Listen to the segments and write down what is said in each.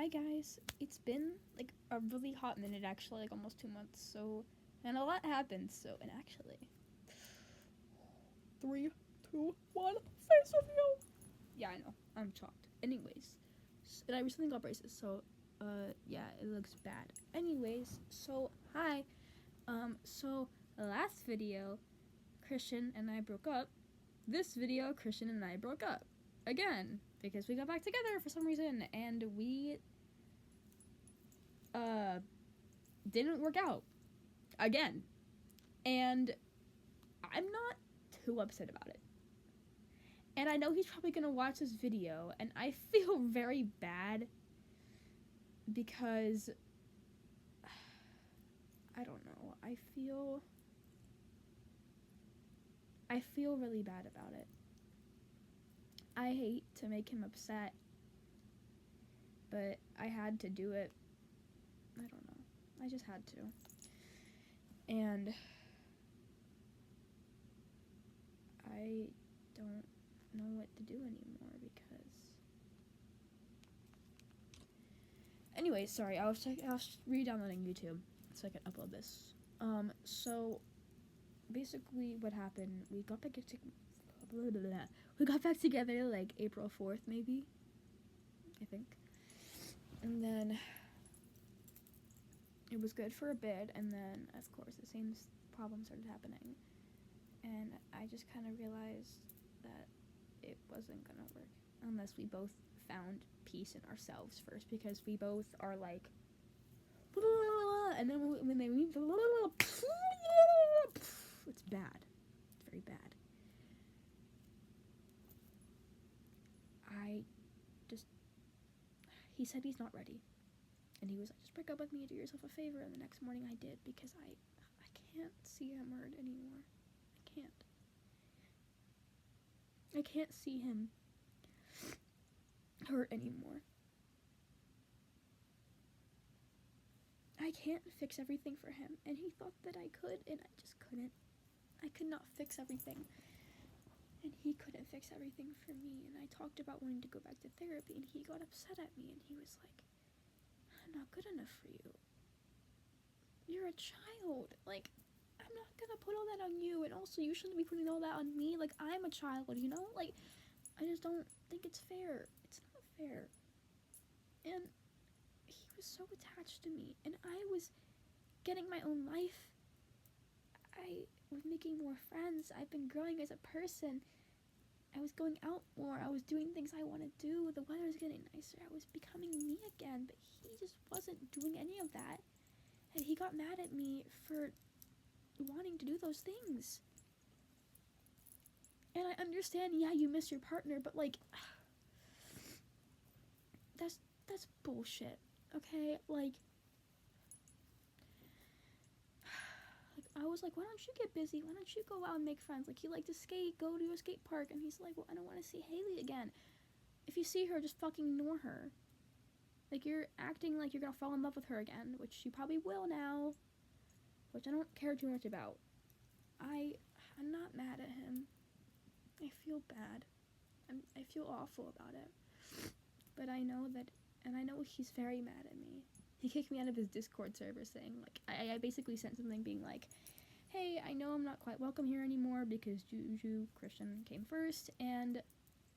guys, it's been like a really hot minute actually, like almost 2 months, so, and a lot happened, so, and actually, 3, 2, 1, face reveal! Yeah, I know, I'm shocked. Anyways, and I recently got braces, so, yeah, it looks bad. Anyways, so, hi, so, last video, Christian and I broke up. This video, Christian and I broke up. Again, because we got back together for some reason, and we didn't work out again, and I'm not too upset about it, and I know he's probably gonna watch this video, and I feel very bad because I don't know, I feel really bad about it. I hate to make him upset, but I had to do it. I don't know. I just had to. And I don't know what to do anymore because... Anyway, sorry, I was re-downloading YouTube so I could upload this. So basically what happened, we got back together like April 4th maybe, I think. And then it was good for a bit, and then of course the same problem started happening, and I just kind of realized that it wasn't gonna work unless we both found peace in ourselves first, because we both are like, and then when they meet, it's bad. It's very bad. He said he's not ready, and he was like, just break up with me, do yourself a favor, and the next morning I did, because I can't see him hurt anymore. I can't see him hurt anymore. I can't fix everything for him, and he thought that I could, and I just couldn't. I could not fix everything, and he couldn't fix everything for me, and I talked about wanting to go back to therapy, and he got upset at me, and he was like, I'm not good enough for you. You're a child. Like, I'm not gonna put all that on you, and also you shouldn't be putting all that on me. Like, I'm a child, you know? Like, I just don't think it's fair. It's not fair. And he was so attached to me, and I was getting my own life. I was making more friends. I've been growing as a person. I was going out more. I was doing things I want to do. The weather was getting nicer. I was becoming me again, but he just wasn't doing any of that. And he got mad at me for wanting to do those things. And I understand, yeah, you miss your partner, but like, that's bullshit, okay? Like, I was like, why don't you get busy? Why don't you go out and make friends? Like, you like to skate, go to a skate park. And he's like, well, I don't want to see Haley again. If you see her, just fucking ignore her. Like, you're acting like you're gonna fall in love with her again, which you probably will now, which I don't care too much about. I'm not mad at him. I feel bad. I feel awful about it. But I know that, and I know he's very mad at me. He kicked me out of his Discord server saying, like, I basically sent something being like, hey, I know I'm not quite welcome here anymore because Juju Christian came first, and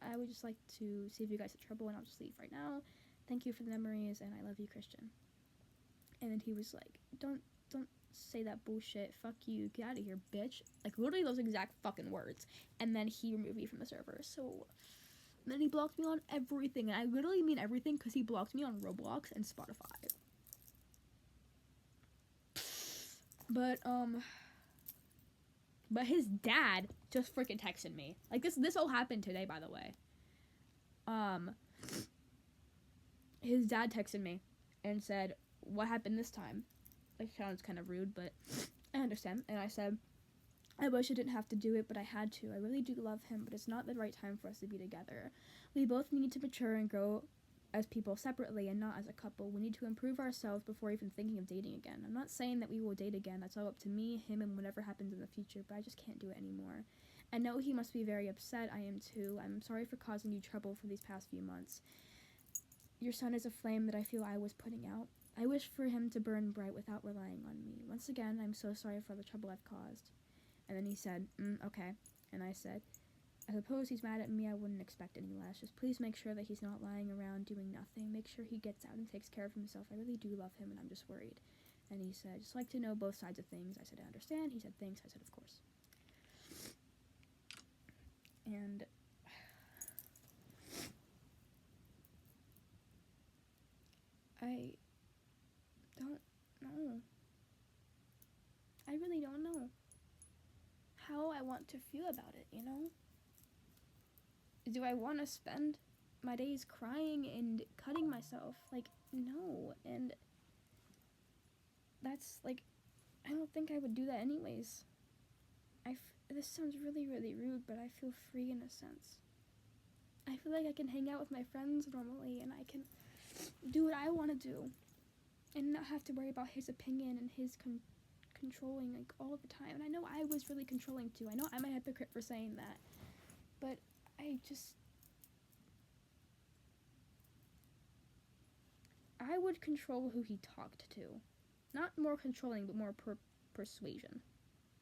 I would just like to save you guys the trouble, and I'll just leave right now. Thank you for the memories, and I love you, Christian. And then he was like, don't say that bullshit. Fuck you. Get out of here, bitch. Like, literally those exact fucking words. And then he removed me from the server. So then he blocked me on everything, and I literally mean everything, because he blocked me on Roblox and Spotify. But his dad just freaking texted me. Like, this all happened today, by the way. His dad texted me and said, what happened this time? It sounds kind of rude, but I understand. And I said, I wish I didn't have to do it, but I had to. I really do love him, but it's not the right time for us to be together. We both need to mature and grow as people separately and not as a couple. We need to improve ourselves before even thinking of dating again. I'm not saying that we will date again. That's all up to me, him, and whatever happens in the future, but I just can't do it anymore. I know he must be very upset. I am too. I'm sorry for causing you trouble for these past few months. your son is a flame that I feel I was putting out. I wish for him to burn bright without relying on me. Once again, I'm so sorry for the trouble I've caused. And then he said, okay. And I said, I suppose he's mad at me. I wouldn't expect any less. Just please make sure that he's not lying around doing nothing. Make sure he gets out and takes care of himself. I really do love him, and I'm just worried. And he said, just like to know both sides of things. I said, I understand. He said, thanks. I said, of course. And I don't know. I really don't know how I want to feel about it, you know? Do I want to spend my days crying and cutting myself? Like, no. And that's, like, I don't think I would do that anyways. This sounds really, really rude, but I feel free in a sense. I feel like I can hang out with my friends normally, and I can do what I want to do, and not have to worry about his opinion and his controlling, like, all the time. And I know I was really controlling too. I know I'm a hypocrite for saying that, but I would control who he talked to. Not more controlling, but more persuasion.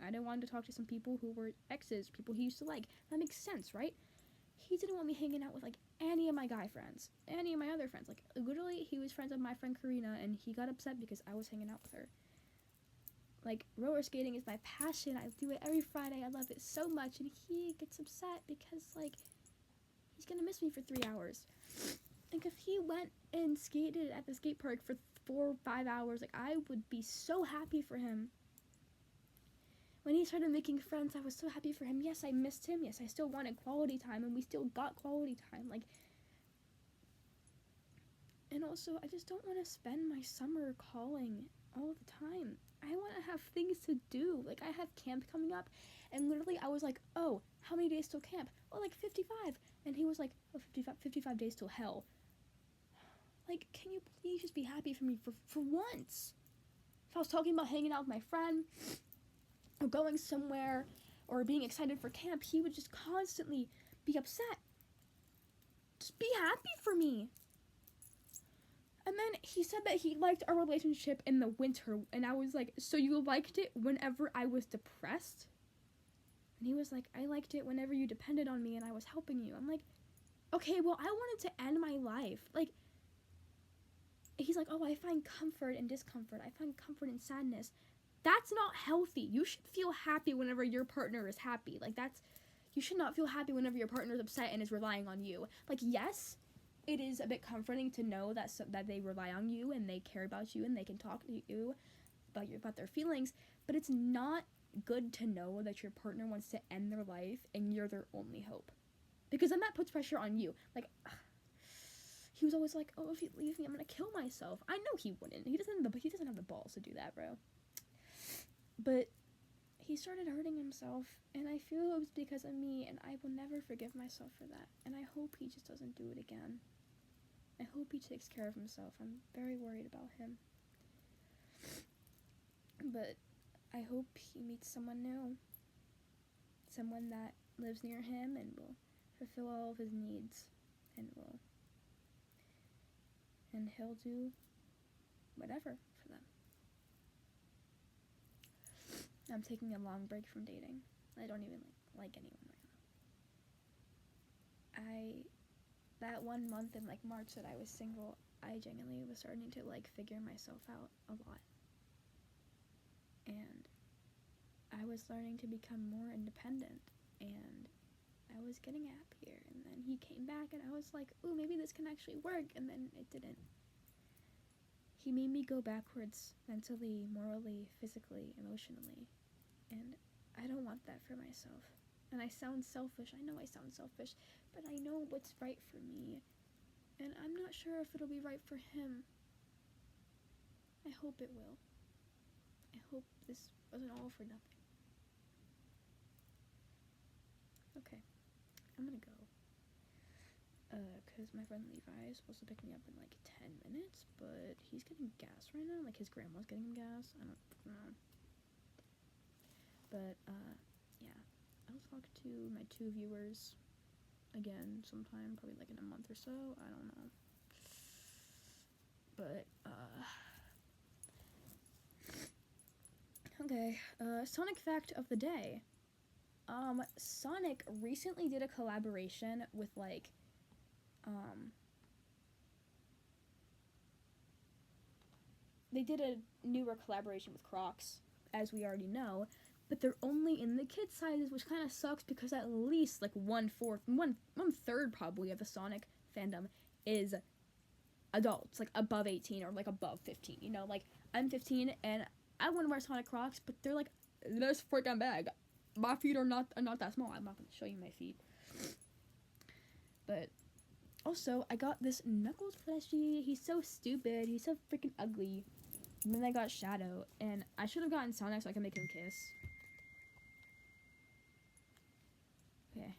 I didn't want to talk to some people who were exes, people he used to like. That makes sense, right? He didn't want me hanging out with, like, any of my guy friends, any of my other friends. Like, literally, he was friends with my friend Karina, and he got upset because I was hanging out with her. Like, roller skating is my passion. I do it every Friday. I love it so much, and he gets upset because, like, he's gonna miss me for 3 hours. Like, if he went and skated at the skate park for 4 or 5 hours, like, I would be so happy for him. When he started making friends, I was so happy for him. Yes, I missed him. Yes, I still wanted quality time, and we still got quality time. Like, and also, I just don't want to spend my summer calling all the time. I want to have things to do. Like, I have camp coming up, and literally I was like, oh, how many days till camp? Oh, like 55. And he was like, oh, 55 days till hell. Like, can you please just be happy for me for once? If I was talking about hanging out with my friend, or going somewhere, or being excited for camp, he would just constantly be upset. Just be happy for me. And then he said that he liked our relationship in the winter, and I was like, so you liked it whenever I was depressed? And he was like, I liked it whenever you depended on me and I was helping you. I'm like, okay, well, I wanted to end my life. Like, he's like, oh, I find comfort in discomfort. I find comfort in sadness. That's not healthy. You should feel happy whenever your partner is happy. Like, you should not feel happy whenever your partner is upset and is relying on you. Like, yes, it is a bit comforting to know that they rely on you and they care about you and they can talk to you about their feelings, but it's not good to know that your partner wants to end their life and you're their only hope. Because then that puts pressure on you. Like, he was always like, oh, if you leave me, I'm gonna kill myself. I know he wouldn't. He doesn't have the balls to do that, bro. But he started hurting himself, and I feel it was because of me, and I will never forgive myself for that. And I hope he just doesn't do it again. I hope he takes care of himself. I'm very worried about him. But I hope he meets someone new. Someone that lives near him and will fulfill all of his needs, and he'll do whatever for them. I'm taking a long break from dating. I don't even like anyone right now. That 1 month in, like, March that I was single, I genuinely was starting to, like, figure myself out a lot. And I was learning to become more independent, and I was getting happier. And then he came back, and I was like, ooh, maybe this can actually work, and then it didn't. He made me go backwards mentally, morally, physically, emotionally, and I don't want that for myself. And I sound selfish. I know I sound selfish, but I know what's right for me, and I'm not sure if it'll be right for him. I hope it will. I hope this wasn't all for nothing. Okay, I'm gonna go. Because my friend Levi is supposed to pick me up in, like, 10 minutes, but he's getting gas right now. Like, his grandma's getting him gas. I don't know. But, yeah. I'll talk to my 2 viewers again sometime, probably, like, in a month or so. I don't know. Okay, Sonic fact of the day. Sonic recently did a collaboration with, like, they did a newer collaboration with Crocs, as we already know, but they're only in the kid sizes, which kind of sucks because at least, like, one third probably of the Sonic fandom is adults, like, above 18 or, like, above 15, you know? Like, I'm 15 and I want to wear Sonic Crocs, but they're, like, this freaking big. My feet are not that small. I'm not going to show you my feet. But also, I got this Knuckles plushie. He's so stupid. He's so freaking ugly. And then I got Shadow, and I should have gotten Sonic so I can make him kiss. Okay.